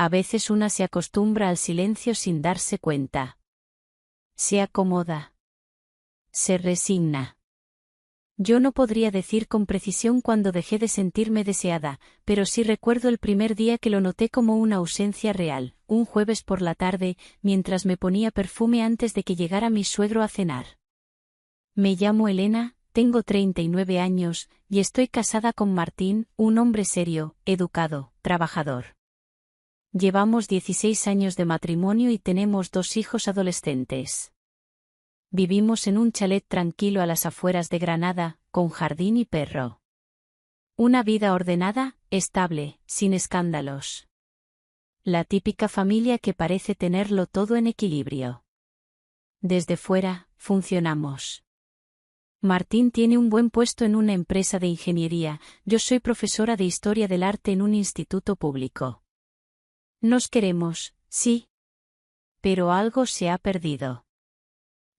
A veces una se acostumbra al silencio sin darse cuenta. Se acomoda. Se resigna. Yo no podría decir con precisión cuándo dejé de sentirme deseada, pero sí recuerdo el primer día que lo noté como una ausencia real, un jueves por la tarde, mientras me ponía perfume antes de que llegara mi suegro a cenar. Me llamo Elena, tengo 39 años, y estoy casada con Martín, un hombre serio, educado, trabajador. Llevamos 16 años de matrimonio y tenemos 2 hijos adolescentes. Vivimos en un chalet tranquilo a las afueras de Granada, con jardín y perro. Una vida ordenada, estable, sin escándalos. La típica familia que parece tenerlo todo en equilibrio. Desde fuera, funcionamos. Martín tiene un buen puesto en una empresa de ingeniería, yo soy profesora de historia del arte en un instituto público. Nos queremos, sí. Pero algo se ha perdido.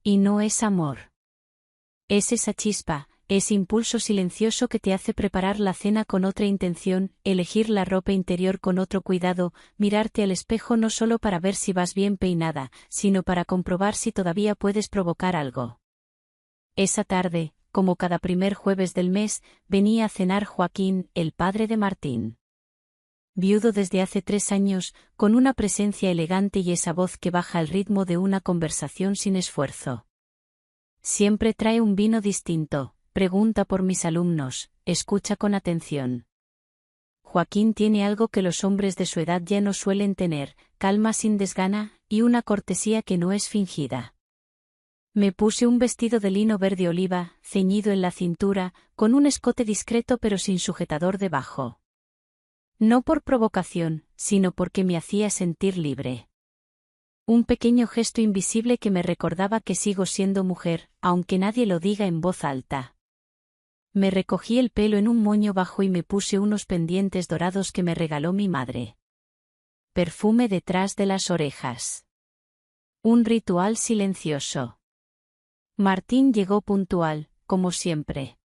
Y no es amor. Es esa chispa, ese impulso silencioso que te hace preparar la cena con otra intención, elegir la ropa interior con otro cuidado, mirarte al espejo no solo para ver si vas bien peinada, sino para comprobar si todavía puedes provocar algo. Esa tarde, como cada primer jueves del mes, venía a cenar Joaquín, el padre de Martín. Viudo desde hace 3 años, con una presencia elegante y esa voz que baja el ritmo de una conversación sin esfuerzo. Siempre trae un vino distinto, pregunta por mis alumnos, escucha con atención. Joaquín tiene algo que los hombres de su edad ya no suelen tener, calma sin desgana, y una cortesía que no es fingida. Me puse un vestido de lino verde oliva, ceñido en la cintura, con un escote discreto pero sin sujetador debajo. No por provocación, sino porque me hacía sentir libre. Un pequeño gesto invisible que me recordaba que sigo siendo mujer, aunque nadie lo diga en voz alta. Me recogí el pelo en un moño bajo y me puse unos pendientes dorados que me regaló mi madre. Perfume detrás de las orejas. Un ritual silencioso. Martín llegó puntual, como siempre.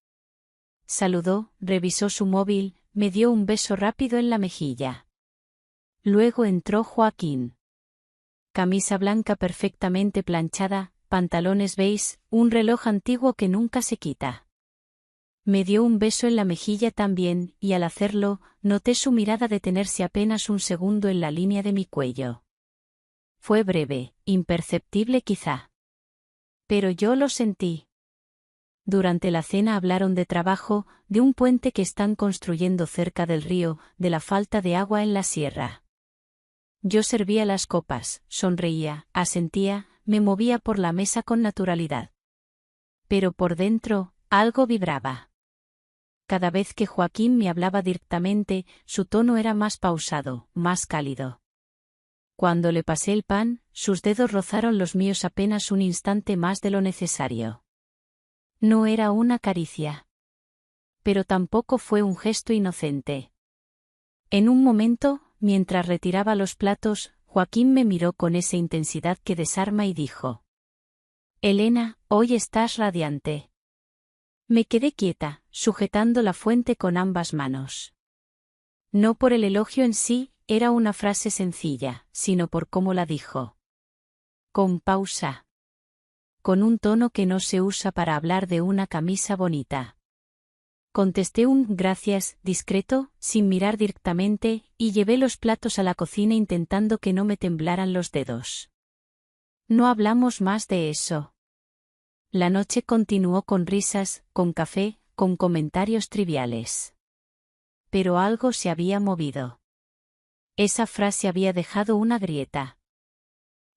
Saludó, revisó su móvil, me dio un beso rápido en la mejilla. Luego entró Joaquín. Camisa blanca perfectamente planchada, pantalones beige, un reloj antiguo que nunca se quita. Me dio un beso en la mejilla también, y al hacerlo, noté su mirada detenerse apenas un segundo en la línea de mi cuello. Fue breve, imperceptible quizá. Pero yo lo sentí. Durante la cena hablaron de trabajo, de un puente que están construyendo cerca del río, de la falta de agua en la sierra. Yo servía las copas, sonreía, asentía, me movía por la mesa con naturalidad. Pero por dentro, algo vibraba. Cada vez que Joaquín me hablaba directamente, su tono era más pausado, más cálido. Cuando le pasé el pan, sus dedos rozaron los míos apenas un instante más de lo necesario. No era una caricia. Pero tampoco fue un gesto inocente. En un momento, mientras retiraba los platos, Joaquín me miró con esa intensidad que desarma y dijo: Elena, hoy estás radiante. Me quedé quieta, sujetando la fuente con ambas manos. No por el elogio en sí, era una frase sencilla, sino por cómo la dijo. Con pausa. Con un tono que no se usa para hablar de una camisa bonita. Contesté un gracias, discreto, sin mirar directamente, y llevé los platos a la cocina intentando que no me temblaran los dedos. No hablamos más de eso. La noche continuó con risas, con café, con comentarios triviales. Pero algo se había movido. Esa frase había dejado una grieta.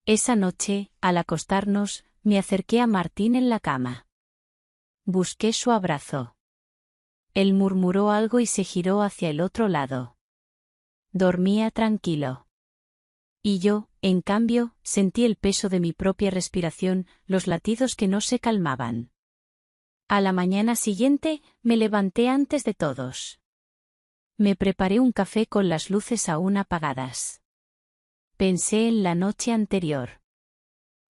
Esa noche, al acostarnos, me acerqué a Martín en la cama. Busqué su abrazo. Él murmuró algo y se giró hacia el otro lado. Dormía tranquilo. Y yo, en cambio, sentí el peso de mi propia respiración, los latidos que no se calmaban. A la mañana siguiente, me levanté antes de todos. Me preparé un café con las luces aún apagadas. Pensé en la noche anterior.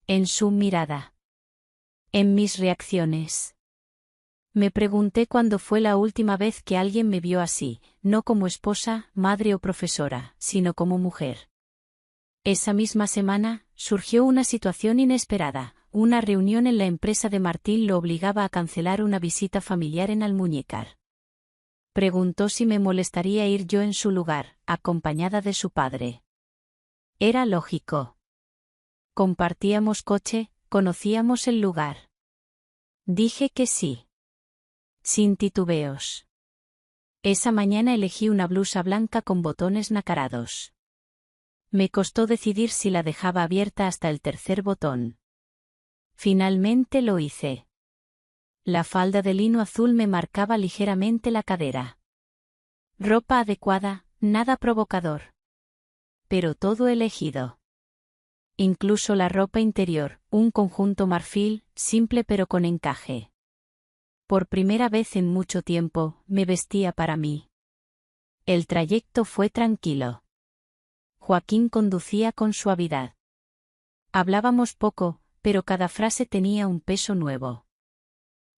En su mirada. En mis reacciones. Me pregunté cuándo fue la última vez que alguien me vio así, no como esposa, madre o profesora, sino como mujer. Esa misma semana, surgió una situación inesperada. Una reunión en la empresa de Martín lo obligaba a cancelar una visita familiar en Almuñécar. Preguntó si me molestaría ir yo en su lugar, acompañada de su padre. Era lógico. Compartíamos coche, conocíamos el lugar. Dije que sí. Sin titubeos. Esa mañana elegí una blusa blanca con botones nacarados. Me costó decidir si la dejaba abierta hasta el tercer botón. Finalmente lo hice. La falda de lino azul me marcaba ligeramente la cadera. Ropa adecuada, nada provocador. Pero todo elegido. Incluso la ropa interior, un conjunto marfil, simple pero con encaje. Por primera vez en mucho tiempo, me vestía para mí. El trayecto fue tranquilo. Joaquín conducía con suavidad. Hablábamos poco, pero cada frase tenía un peso nuevo.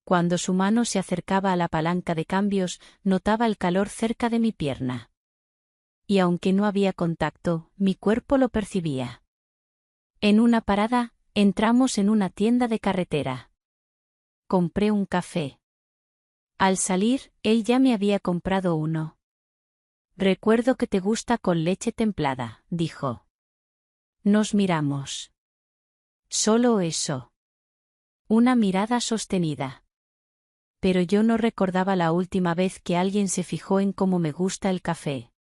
Cuando su mano se acercaba a la palanca de cambios, notaba el calor cerca de mi pierna. Y aunque no había contacto, mi cuerpo lo percibía. En una parada, entramos en una tienda de carretera. Compré un café. Al salir, él ya me había comprado uno. Recuerdo que te gusta con leche templada, dijo. Nos miramos. Solo eso. Una mirada sostenida. Pero yo no recordaba la última vez que alguien se fijó en cómo me gusta el café.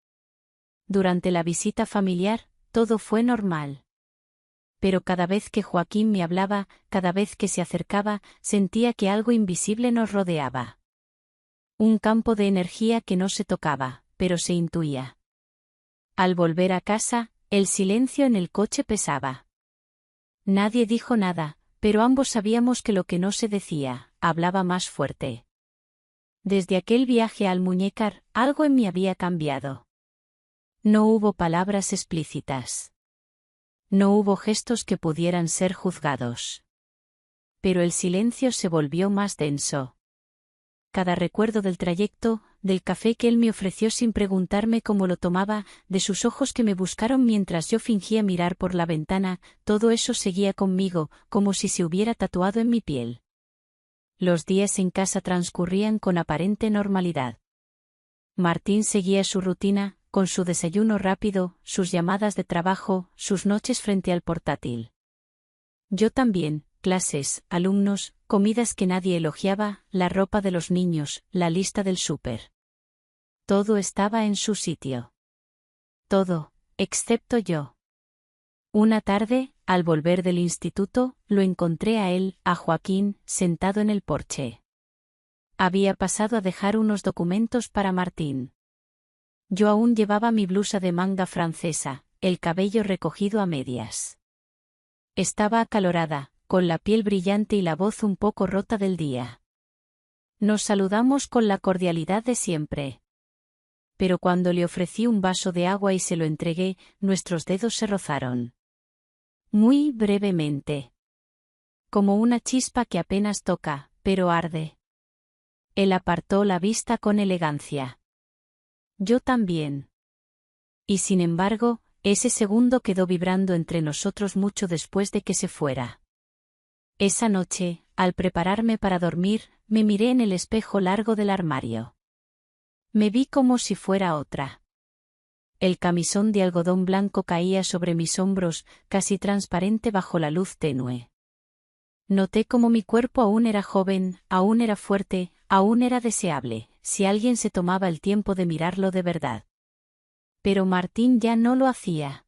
Durante la visita familiar, todo fue normal. Pero cada vez que Joaquín me hablaba, cada vez que se acercaba, sentía que algo invisible nos rodeaba. Un campo de energía que no se tocaba, pero se intuía. Al volver a casa, el silencio en el coche pesaba. Nadie dijo nada, pero ambos sabíamos que lo que no se decía, hablaba más fuerte. Desde aquel viaje al Almuñécar, algo en mí había cambiado. No hubo palabras explícitas. No hubo gestos que pudieran ser juzgados. Pero el silencio se volvió más denso. Cada recuerdo del trayecto, del café que él me ofreció sin preguntarme cómo lo tomaba, de sus ojos que me buscaron mientras yo fingía mirar por la ventana, todo eso seguía conmigo, como si se hubiera tatuado en mi piel. Los días en casa transcurrían con aparente normalidad. Martín seguía su rutina, con su desayuno rápido, sus llamadas de trabajo, sus noches frente al portátil. Yo también, clases, alumnos, comidas que nadie elogiaba, la ropa de los niños, la lista del súper. Todo estaba en su sitio. Todo, excepto yo. Una tarde, al volver del instituto, lo encontré a él, a Joaquín, sentado en el porche. Había pasado a dejar unos documentos para Martín. Yo aún llevaba mi blusa de manga francesa, el cabello recogido a medias. Estaba acalorada, con la piel brillante y la voz un poco rota del día. Nos saludamos con la cordialidad de siempre. Pero cuando le ofrecí un vaso de agua y se lo entregué, nuestros dedos se rozaron. Muy brevemente. Como una chispa que apenas toca, pero arde. Él apartó la vista con elegancia. Yo también. Y sin embargo, ese segundo quedó vibrando entre nosotros mucho después de que se fuera. Esa noche, al prepararme para dormir, me miré en el espejo largo del armario. Me vi como si fuera otra. El camisón de algodón blanco caía sobre mis hombros, casi transparente bajo la luz tenue. Noté cómo mi cuerpo aún era joven, aún era fuerte, aún era deseable, si alguien se tomaba el tiempo de mirarlo de verdad. Pero Martín ya no lo hacía.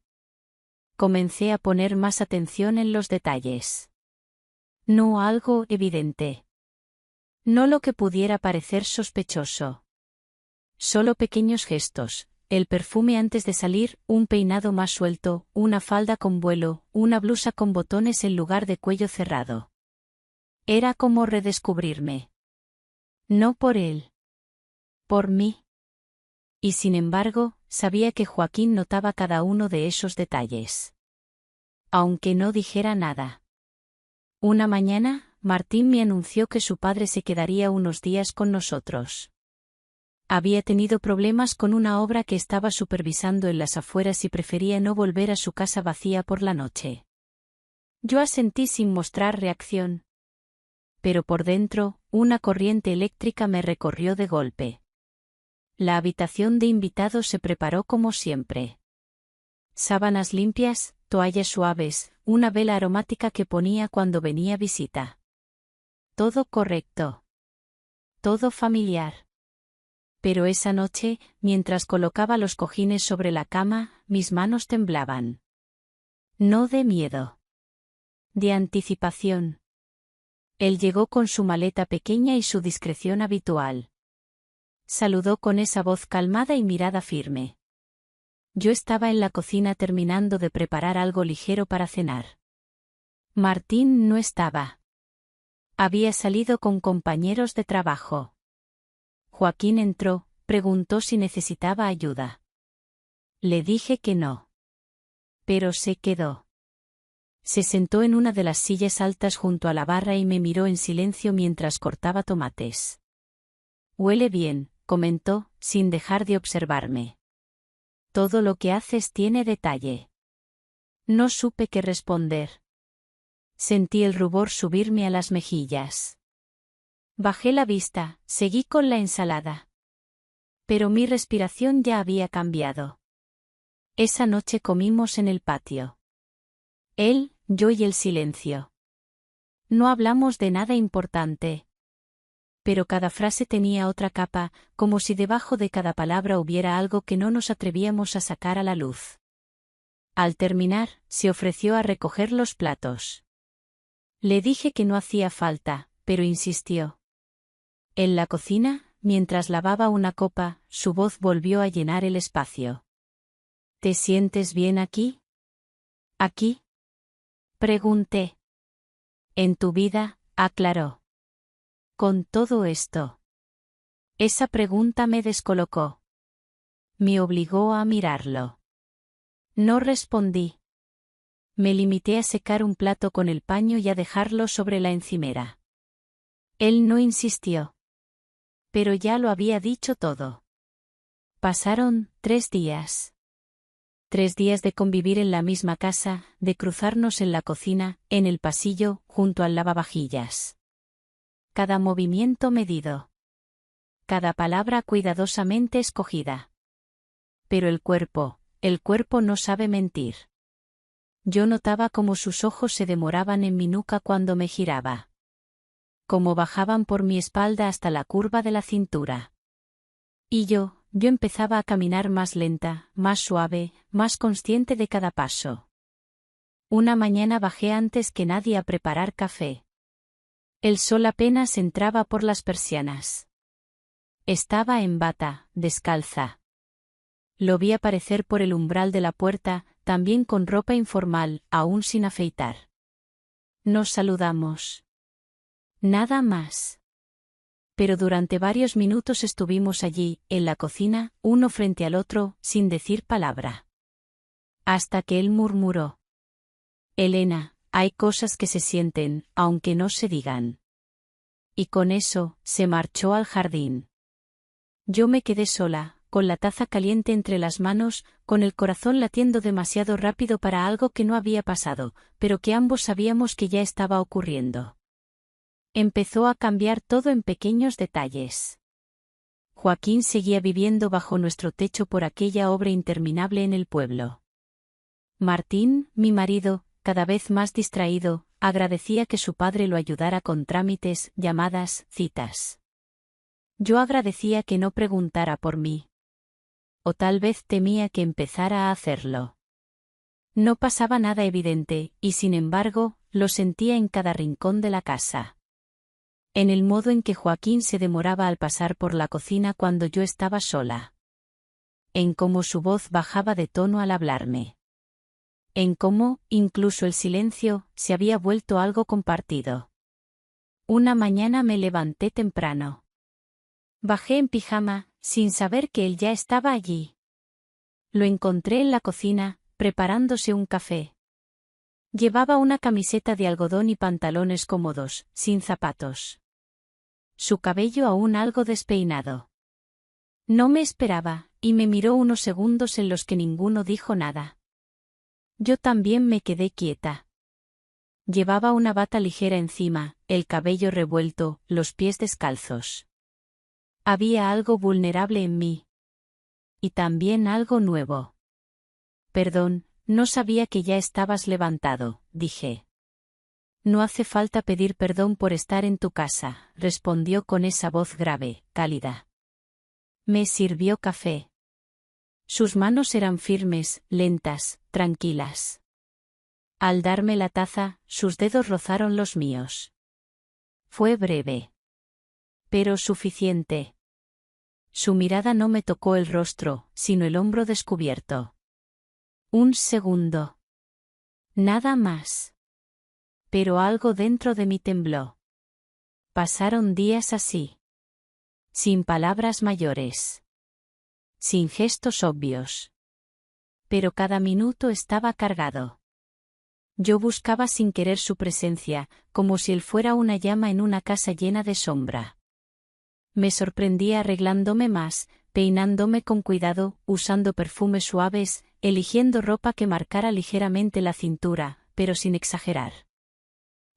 Comencé a poner más atención en los detalles. No algo evidente. No lo que pudiera parecer sospechoso. Solo pequeños gestos, el perfume antes de salir, un peinado más suelto, una falda con vuelo, una blusa con botones en lugar de cuello cerrado. Era como redescubrirme. No por él. Por mí. Y sin embargo, sabía que Joaquín notaba cada uno de esos detalles. Aunque no dijera nada. Una mañana, Martín me anunció que su padre se quedaría unos días con nosotros. Había tenido problemas con una obra que estaba supervisando en las afueras y prefería no volver a su casa vacía por la noche. Yo asentí sin mostrar reacción. Pero por dentro, una corriente eléctrica me recorrió de golpe. La habitación de invitados se preparó como siempre. Sábanas limpias, toallas suaves, una vela aromática que ponía cuando venía visita. Todo correcto. Todo familiar. Pero esa noche, mientras colocaba los cojines sobre la cama, mis manos temblaban. No de miedo. De anticipación. Él llegó con su maleta pequeña y su discreción habitual. Saludó con esa voz calmada y mirada firme. Yo estaba en la cocina terminando de preparar algo ligero para cenar. Martín no estaba. Había salido con compañeros de trabajo. Joaquín entró, preguntó si necesitaba ayuda. Le dije que no. Pero se quedó. Se sentó en una de las sillas altas junto a la barra y me miró en silencio mientras cortaba tomates. Huele bien, comentó, sin dejar de observarme. Todo lo que haces tiene detalle. No supe qué responder. Sentí el rubor subirme a las mejillas. Bajé la vista, seguí con la ensalada. Pero mi respiración ya había cambiado. Esa noche comimos en el patio. Él, yo y el silencio. No hablamos de nada importante. Pero cada frase tenía otra capa, como si debajo de cada palabra hubiera algo que no nos atrevíamos a sacar a la luz. Al terminar, se ofreció a recoger los platos. Le dije que no hacía falta, pero insistió. En la cocina, mientras lavaba una copa, su voz volvió a llenar el espacio. ¿Te sientes bien aquí? ¿Aquí? Pregunté. En tu vida, aclaró. Con todo esto. Esa pregunta me descolocó. Me obligó a mirarlo. No respondí. Me limité a secar un plato con el paño y a dejarlo sobre la encimera. Él no insistió. Pero ya lo había dicho todo. Pasaron 3 días. 3 días de convivir en la misma casa, de cruzarnos en la cocina, en el pasillo, junto al lavavajillas. Cada movimiento medido. Cada palabra cuidadosamente escogida. Pero el cuerpo no sabe mentir. Yo notaba cómo sus ojos se demoraban en mi nuca cuando me giraba. Cómo bajaban por mi espalda hasta la curva de la cintura. Y yo empezaba a caminar más lenta, más suave, más consciente de cada paso. Una mañana bajé antes que nadie a preparar café. El sol apenas entraba por las persianas. Estaba en bata, descalza. Lo vi aparecer por el umbral de la puerta, también con ropa informal, aún sin afeitar. Nos saludamos. Nada más. Pero durante varios minutos estuvimos allí, en la cocina, uno frente al otro, sin decir palabra. Hasta que él murmuró. Elena, hay cosas que se sienten, aunque no se digan. Y con eso, se marchó al jardín. Yo me quedé sola, con la taza caliente entre las manos, con el corazón latiendo demasiado rápido para algo que no había pasado, pero que ambos sabíamos que ya estaba ocurriendo. Empezó a cambiar todo en pequeños detalles. Joaquín seguía viviendo bajo nuestro techo por aquella obra interminable en el pueblo. Martín, mi marido, cada vez más distraído, agradecía que su padre lo ayudara con trámites, llamadas, citas. Yo agradecía que no preguntara por mí. O tal vez temía que empezara a hacerlo. No pasaba nada evidente, y sin embargo, lo sentía en cada rincón de la casa. En el modo en que Joaquín se demoraba al pasar por la cocina cuando yo estaba sola. En cómo su voz bajaba de tono al hablarme. En cómo, incluso el silencio, se había vuelto algo compartido. Una mañana me levanté temprano. Bajé en pijama, sin saber que él ya estaba allí. Lo encontré en la cocina, preparándose un café. Llevaba una camiseta de algodón y pantalones cómodos, sin zapatos. Su cabello aún algo despeinado. No me esperaba, y me miró unos segundos en los que ninguno dijo nada. Yo también me quedé quieta. Llevaba una bata ligera encima, el cabello revuelto, los pies descalzos. Había algo vulnerable en mí. Y también algo nuevo. Perdón, no sabía que ya estabas levantado, dije. No hace falta pedir perdón por estar en tu casa, respondió con esa voz grave, cálida. Me sirvió café. Sus manos eran firmes, lentas, tranquilas. Al darme la taza, sus dedos rozaron los míos. Fue breve. Pero suficiente. Su mirada no me tocó el rostro, sino el hombro descubierto. Un segundo. Nada más. Pero algo dentro de mí tembló. Pasaron días así. Sin palabras mayores. Sin gestos obvios. Pero cada minuto estaba cargado. Yo buscaba sin querer su presencia, como si él fuera una llama en una casa llena de sombra. Me sorprendía arreglándome más, peinándome con cuidado, usando perfumes suaves, eligiendo ropa que marcara ligeramente la cintura, pero sin exagerar.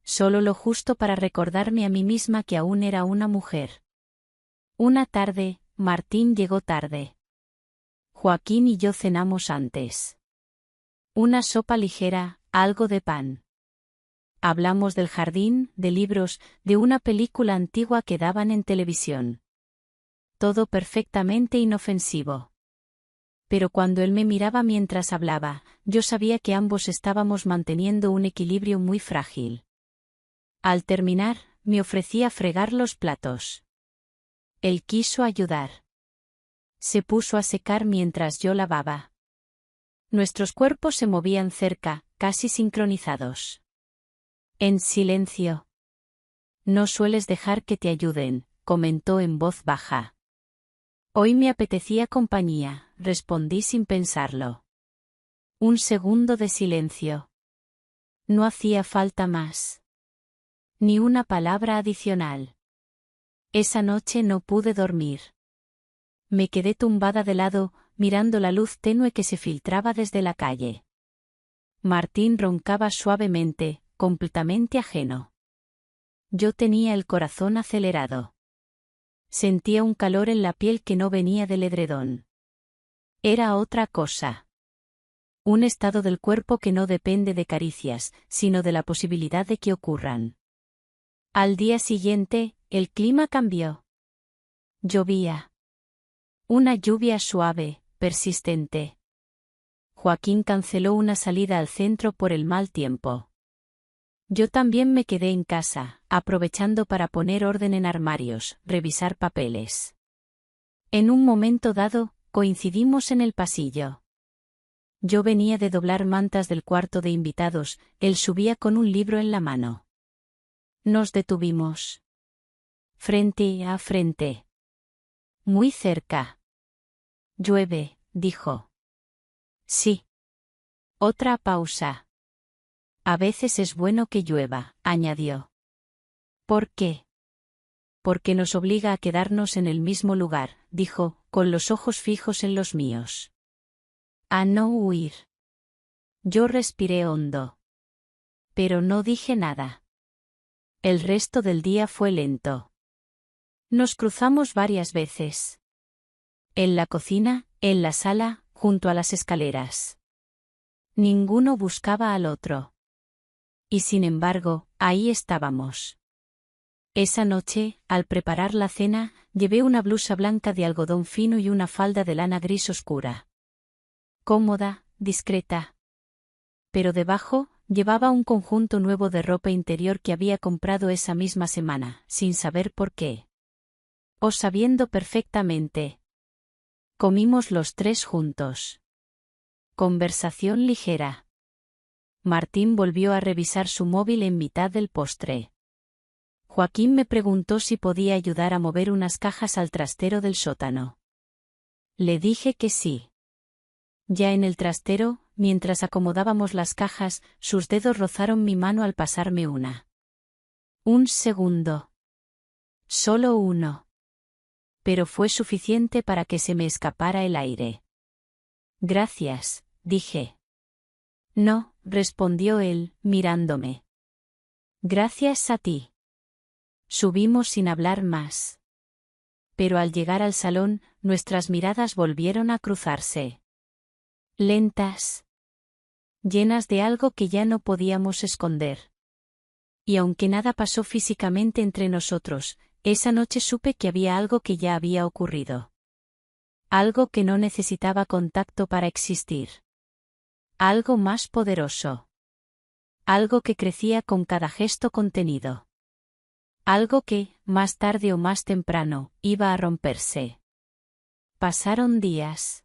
Solo lo justo para recordarme a mí misma que aún era una mujer. Una tarde, Martín llegó tarde. Joaquín y yo cenamos antes. Una sopa ligera, algo de pan. Hablamos del jardín, de libros, de una película antigua que daban en televisión. Todo perfectamente inofensivo. Pero cuando él me miraba mientras hablaba, yo sabía que ambos estábamos manteniendo un equilibrio muy frágil. Al terminar, me ofrecía fregar los platos. Él quiso ayudar. Se puso a secar mientras yo lavaba. Nuestros cuerpos se movían cerca, casi sincronizados. En silencio. No sueles dejar que te ayuden, comentó en voz baja. Hoy me apetecía compañía, respondí sin pensarlo. Un segundo de silencio. No hacía falta más. Ni una palabra adicional. Esa noche no pude dormir. Me quedé tumbada de lado, mirando la luz tenue que se filtraba desde la calle. Martín roncaba suavemente, completamente ajeno. Yo tenía el corazón acelerado. Sentía un calor en la piel que no venía del edredón. Era otra cosa. Un estado del cuerpo que no depende de caricias, sino de la posibilidad de que ocurran. Al día siguiente, el clima cambió. Llovía. Una lluvia suave, persistente. Joaquín canceló una salida al centro por el mal tiempo. Yo también me quedé en casa, aprovechando para poner orden en armarios, revisar papeles. En un momento dado, coincidimos en el pasillo. Yo venía de doblar mantas del cuarto de invitados, él subía con un libro en la mano. Nos detuvimos. Frente a frente. Muy cerca. Llueve, dijo. Sí. Otra pausa. A veces es bueno que llueva, añadió. ¿Por qué? Porque nos obliga a quedarnos en el mismo lugar, dijo, con los ojos fijos en los míos. A no huir. Yo respiré hondo. Pero no dije nada. El resto del día fue lento. Nos cruzamos varias veces. En la cocina, en la sala, junto a las escaleras. Ninguno buscaba al otro. Y sin embargo, ahí estábamos. Esa noche, al preparar la cena, llevé una blusa blanca de algodón fino y una falda de lana gris oscura. Cómoda, discreta. Pero debajo, llevaba un conjunto nuevo de ropa interior que había comprado esa misma semana, sin saber por qué. O sabiendo perfectamente. Comimos los tres juntos. Conversación ligera. Martín volvió a revisar su móvil en mitad del postre. Joaquín me preguntó si podía ayudar a mover unas cajas al trastero del sótano. Le dije que sí. Ya en el trastero, mientras acomodábamos las cajas, sus dedos rozaron mi mano al pasarme una. Un segundo. Solo uno. pero fue suficiente para que se me escapara el aire. Gracias, dije. No, respondió él, mirándome. Gracias a ti. Subimos sin hablar más. Pero al llegar al salón, nuestras miradas volvieron a cruzarse. Lentas. Llenas de algo que ya no podíamos esconder. Y aunque nada pasó físicamente entre nosotros, esa noche supe que había algo que ya había ocurrido. Algo que no necesitaba contacto para existir. Algo más poderoso. Algo que crecía con cada gesto contenido. Algo que, más tarde o más temprano, iba a romperse. Pasaron días.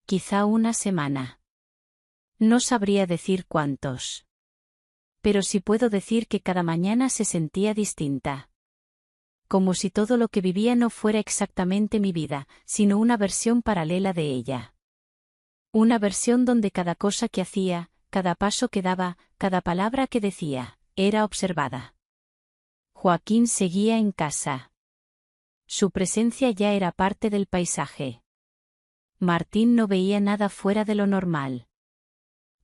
Quizá una semana. No sabría decir cuántos. Pero sí puedo decir que cada mañana se sentía distinta. Como si todo lo que vivía no fuera exactamente mi vida, sino una versión paralela de ella. Una versión donde cada cosa que hacía, cada paso que daba, cada palabra que decía, era observada. Joaquín seguía en casa. Su presencia ya era parte del paisaje. Martín no veía nada fuera de lo normal.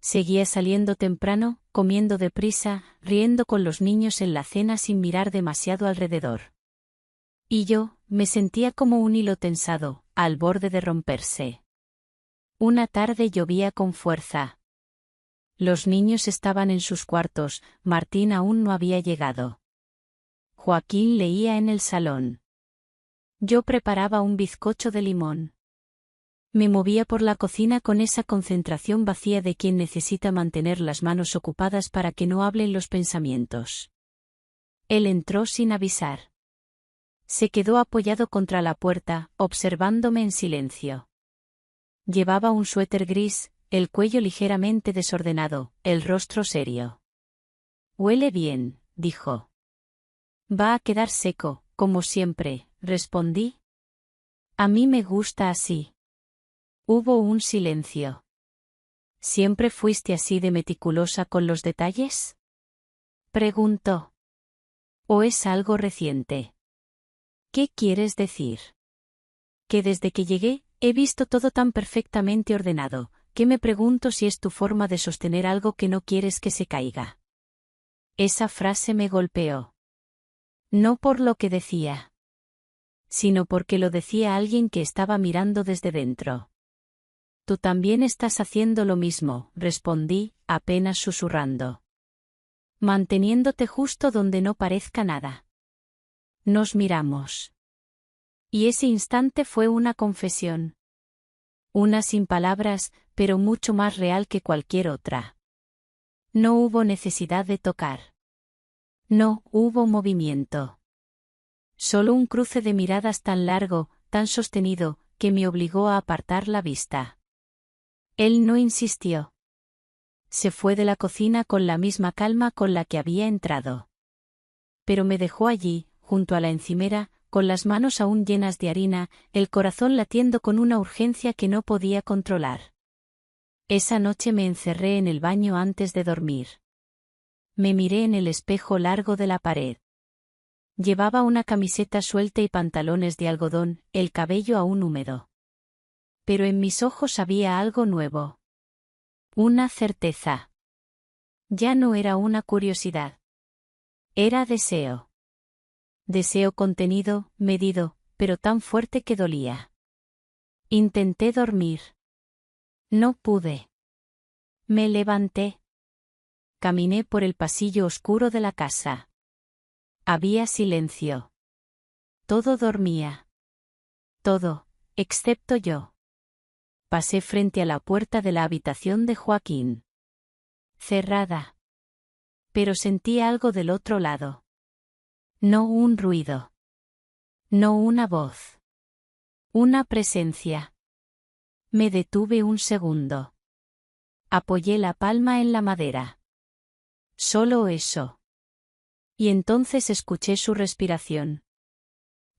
Seguía saliendo temprano, comiendo deprisa, riendo con los niños en la cena sin mirar demasiado alrededor. Y yo, me sentía como un hilo tensado, al borde de romperse. Una tarde llovía con fuerza. Los niños estaban en sus cuartos, Martín aún no había llegado. Joaquín leía en el salón. Yo preparaba un bizcocho de limón. Me movía por la cocina con esa concentración vacía de quien necesita mantener las manos ocupadas para que no hablen los pensamientos. Él entró sin avisar. Se quedó apoyado contra la puerta, observándome en silencio. Llevaba un suéter gris, el cuello ligeramente desordenado, el rostro serio. Huele bien, dijo. Va a quedar seco, como siempre, respondí. A mí me gusta así. Hubo un silencio. ¿Siempre fuiste así de meticulosa con los detalles? Preguntó. ¿O es algo reciente? ¿Qué quieres decir? Que desde que llegué, he visto todo tan perfectamente ordenado, que me pregunto si es tu forma de sostener algo que no quieres que se caiga. Esa frase me golpeó. No por lo que decía, sino porque lo decía alguien que estaba mirando desde dentro. Tú también estás haciendo lo mismo, respondí, apenas susurrando. Manteniéndote justo donde no parezca nada. Nos miramos. Y ese instante fue una confesión. Una sin palabras, pero mucho más real que cualquier otra. No hubo necesidad de tocar. No hubo movimiento. Solo un cruce de miradas tan largo, tan sostenido, que me obligó a apartar la vista. Él no insistió. Se fue de la cocina con la misma calma con la que había entrado. Pero me dejó allí, junto a la encimera, con las manos aún llenas de harina, el corazón latiendo con una urgencia que no podía controlar. Esa noche me encerré en el baño antes de dormir. Me miré en el espejo largo de la pared. Llevaba una camiseta suelta y pantalones de algodón, el cabello aún húmedo. Pero en mis ojos había algo nuevo. Una certeza. Ya no era una curiosidad. Era deseo. Deseo contenido, medido, pero tan fuerte que dolía. Intenté dormir. No pude. Me levanté. Caminé por el pasillo oscuro de la casa. Había silencio. Todo dormía. Todo, excepto yo. Pasé frente a la puerta de la habitación de Joaquín. Cerrada. Pero sentí algo del otro lado. No un ruido. No una voz. Una presencia. Me detuve un segundo. Apoyé la palma en la madera. Solo eso. Y entonces escuché su respiración.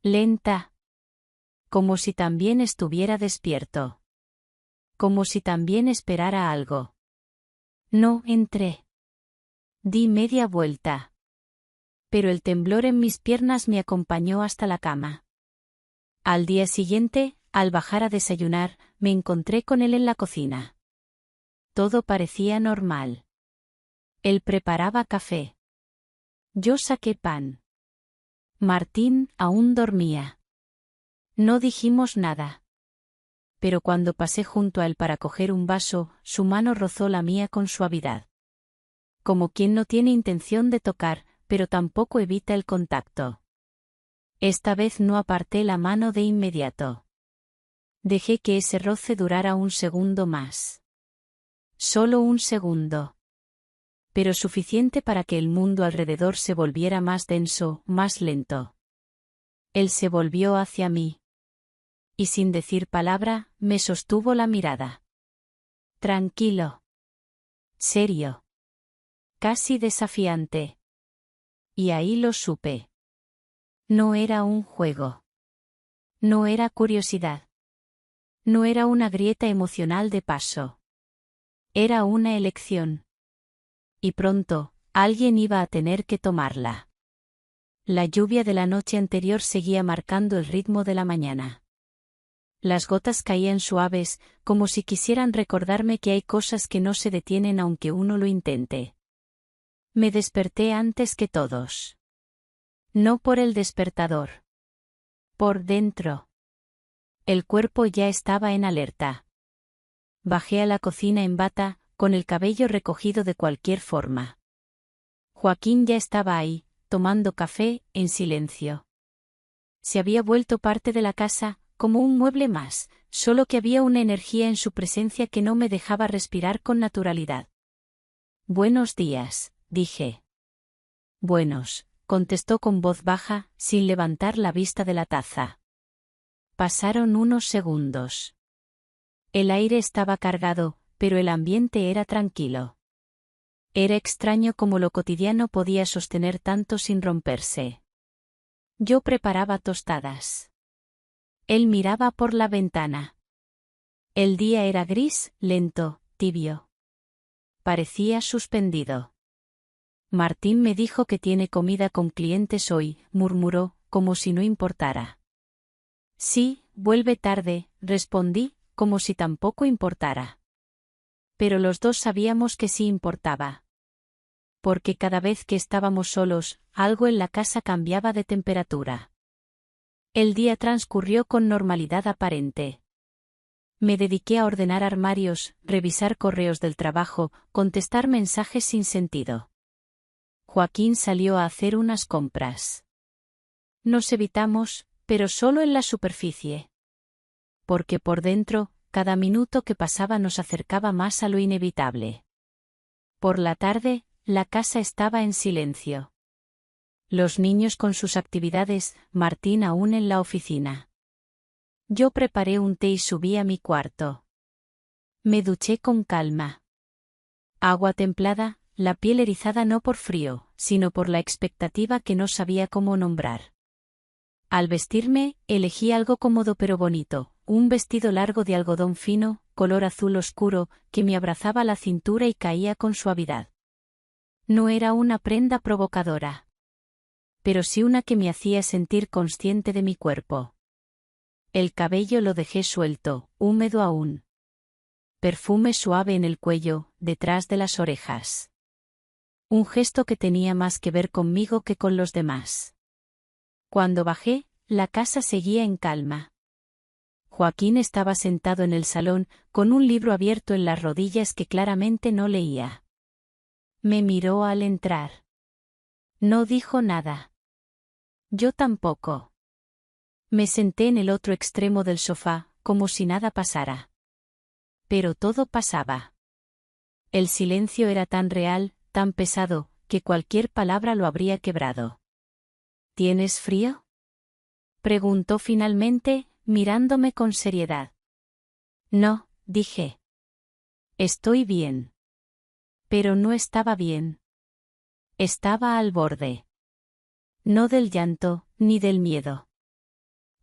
Lenta. Como si también estuviera despierto. Como si también esperara algo. No entré. Di media vuelta. Pero el temblor en mis piernas me acompañó hasta la cama. Al día siguiente, al bajar a desayunar, me encontré con él en la cocina. Todo parecía normal. Él preparaba café. Yo saqué pan. Martín aún dormía. No dijimos nada. Pero cuando pasé junto a él para coger un vaso, su mano rozó la mía con suavidad. Como quien no tiene intención de tocar, pero tampoco evita el contacto. Esta vez no aparté la mano de inmediato. Dejé que ese roce durara un segundo más. Solo un segundo. Pero suficiente para que el mundo alrededor se volviera más denso, más lento. Él se volvió hacia mí. Y sin decir palabra, me sostuvo la mirada. Tranquilo. Serio. Casi desafiante. Y ahí lo supe. No era un juego. No era curiosidad. No era una grieta emocional de paso. Era una elección. Y pronto, alguien iba a tener que tomarla. La lluvia de la noche anterior seguía marcando el ritmo de la mañana. Las gotas caían suaves, como si quisieran recordarme que hay cosas que no se detienen aunque uno lo intente. Me desperté antes que todos. No por el despertador. Por dentro. El cuerpo ya estaba en alerta. Bajé a la cocina en bata, con el cabello recogido de cualquier forma. Joaquín ya estaba ahí, tomando café, en silencio. Se había vuelto parte de la casa, como un mueble más, solo que había una energía en su presencia que no me dejaba respirar con naturalidad. Buenos días, dije. Buenos, contestó con voz baja, sin levantar la vista de la taza. Pasaron unos segundos. El aire estaba cargado, pero el ambiente era tranquilo. Era extraño cómo lo cotidiano podía sostener tanto sin romperse. Yo preparaba tostadas. Él miraba por la ventana. El día era gris, lento, tibio. Parecía suspendido. Martín me dijo que tiene comida con clientes hoy, murmuró, como si no importara. Sí, vuelve tarde, respondí, como si tampoco importara. Pero los dos sabíamos que sí importaba. Porque cada vez que estábamos solos, algo en la casa cambiaba de temperatura. El día transcurrió con normalidad aparente. Me dediqué a ordenar armarios, revisar correos del trabajo, contestar mensajes sin sentido. Joaquín salió a hacer unas compras. Nos evitamos, pero solo en la superficie. Porque por dentro, cada minuto que pasaba nos acercaba más a lo inevitable. Por la tarde, la casa estaba en silencio. Los niños con sus actividades, Martín aún en la oficina. Yo preparé un té y subí a mi cuarto. Me duché con calma. Agua templada, la piel erizada no por frío, sino por la expectativa que no sabía cómo nombrar. Al vestirme, elegí algo cómodo pero bonito, un vestido largo de algodón fino, color azul oscuro, que me abrazaba la cintura y caía con suavidad. No era una prenda provocadora. Pero sí una que me hacía sentir consciente de mi cuerpo. El cabello lo dejé suelto, húmedo aún. Perfume suave en el cuello, detrás de las orejas. Un gesto que tenía más que ver conmigo que con los demás. Cuando bajé, la casa seguía en calma. Joaquín estaba sentado en el salón, con un libro abierto en las rodillas que claramente no leía. Me miró al entrar. No dijo nada. Yo tampoco. Me senté en el otro extremo del sofá, como si nada pasara. Pero todo pasaba. El silencio era tan real, tan pesado, que cualquier palabra lo habría quebrado. ¿Tienes frío?, preguntó finalmente, mirándome con seriedad. No, dije. Estoy bien. Pero no estaba bien. Estaba al borde. No del llanto, ni del miedo.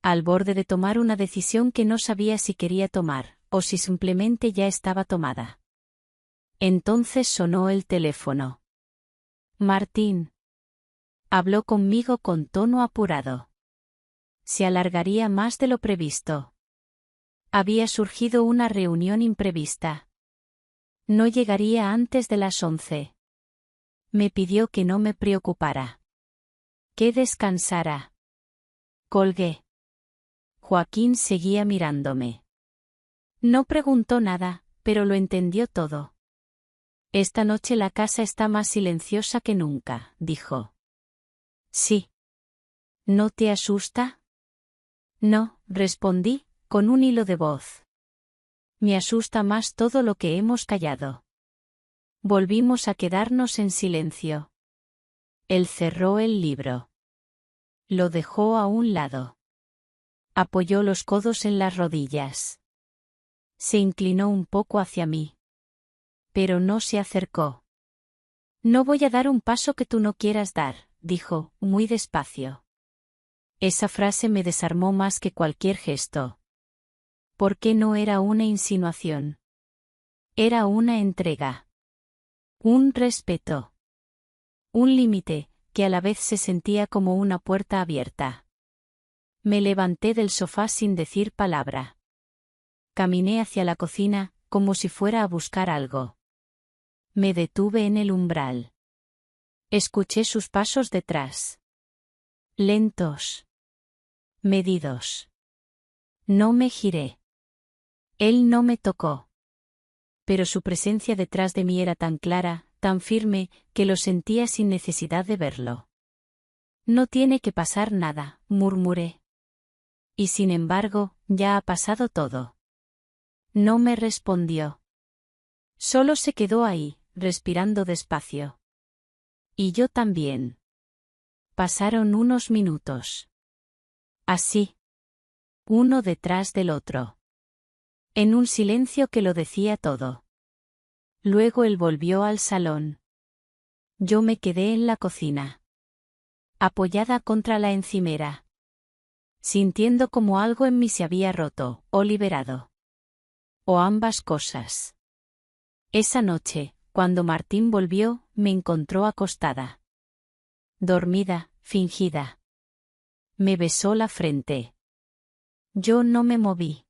Al borde de tomar una decisión que no sabía si quería tomar, o si simplemente ya estaba tomada. Entonces sonó el teléfono. Martín. Habló conmigo con tono apurado. Se alargaría más de lo previsto. Había surgido una reunión imprevista. No llegaría antes de las 11. Me pidió que no me preocupara. Que descansara. Colgué. Joaquín seguía mirándome. No preguntó nada, pero lo entendió todo. Esta noche la casa está más silenciosa que nunca, dijo. Sí. ¿No te asusta? No, respondí, con un hilo de voz. Me asusta más todo lo que hemos callado. Volvimos a quedarnos en silencio. Él cerró el libro. Lo dejó a un lado. Apoyó los codos en las rodillas. Se inclinó un poco hacia mí. Pero no se acercó. No voy a dar un paso que tú no quieras dar, dijo, muy despacio. Esa frase me desarmó más que cualquier gesto. ¿Por qué no era una insinuación? Era una entrega. Un respeto. Un límite, que a la vez se sentía como una puerta abierta. Me levanté del sofá sin decir palabra. Caminé hacia la cocina, como si fuera a buscar algo. Me detuve en el umbral. Escuché sus pasos detrás. Lentos. Medidos. No me giré. Él no me tocó. Pero su presencia detrás de mí era tan clara, tan firme, que lo sentía sin necesidad de verlo. No tiene que pasar nada, murmuré. Y sin embargo, ya ha pasado todo. No me respondió. Solo se quedó ahí, respirando despacio. Y yo también. Pasaron unos minutos. Así. Uno detrás del otro. En un silencio que lo decía todo. Luego él volvió al salón. Yo me quedé en la cocina. Apoyada contra la encimera. Sintiendo como algo en mí se había roto, o liberado. O ambas cosas. Esa noche, cuando Martín volvió, me encontró acostada. Dormida, fingida. Me besó la frente. Yo no me moví.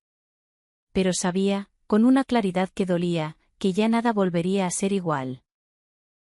Pero sabía, con una claridad que dolía, que ya nada volvería a ser igual.